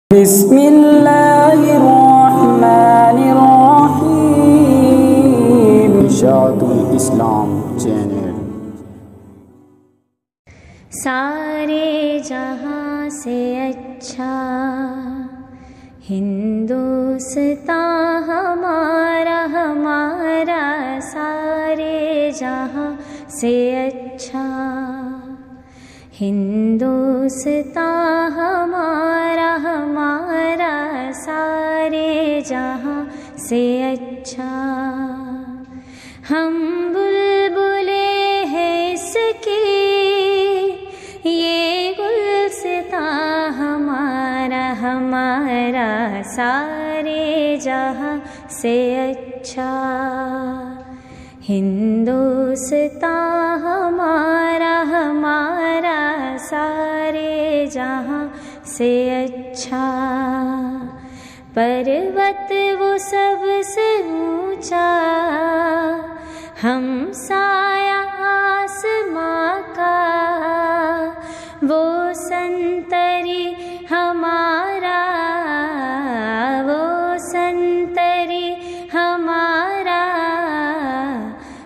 बिस्मिल्लाहिर्रहमानिर्रहीम। इशाअतुल इस्लाम चैनल। सारे जहां से अच्छा हिंदुस्तान हमारा हमारा, सारे जहां से अच्छा हिंदुस्तान हमारा हमारा, सारे जहां से अच्छा। हम बुलबुले हैं इसकी, ये गुलसितां हमारा हमारा, सारे जहां से अच्छा हिंदुस्तान हमारा हमारा, सारे जहां से अच्छा। पर्वत वो सबसे ऊंचा, हम साया आसमां का, वो संतरी हमारा, वो संतरी हमारा,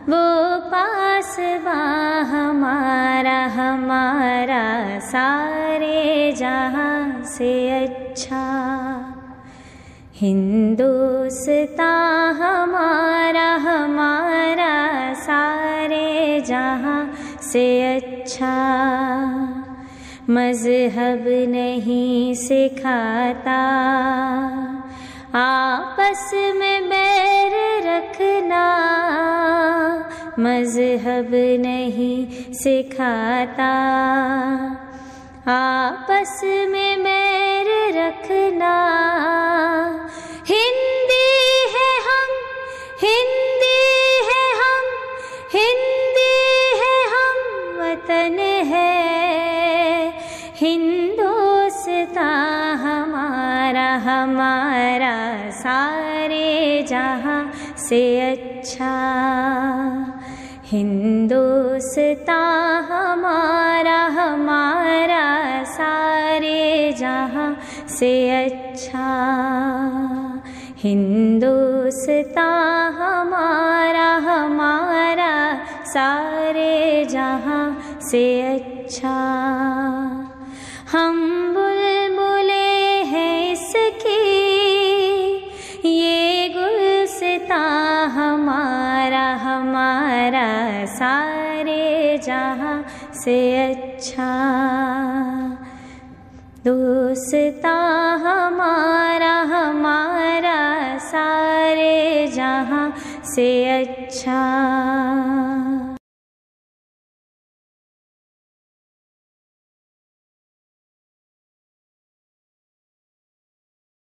वो पासबां हमारा हमारा, सारे जहां से अच्छा हिंदुस्तान हमारा हमारा, सारे जहां से अच्छा। मज़हब नहीं सिखाता आपस में बैर रखना, मज़हब नहीं सिखाता आपस में बैर रखना। हिंदी है हम, हिंदी है हम, हिंदी है हम, वतन है हिंदुस्तान हमारा हमारा, सारे जहां से अच्छा हिंदुस्तान हमारा हमारा, सारे जहां से अच्छा हिंदुस्तान हमारा हमारा, सारे जहां से अच्छा। हम बुलबुले हैं इसकी, ये गुलसितां हमारा हमारा, सारे जहां से अच्छा दोस्तां हमारा हमारा, सारे जहां से अच्छा।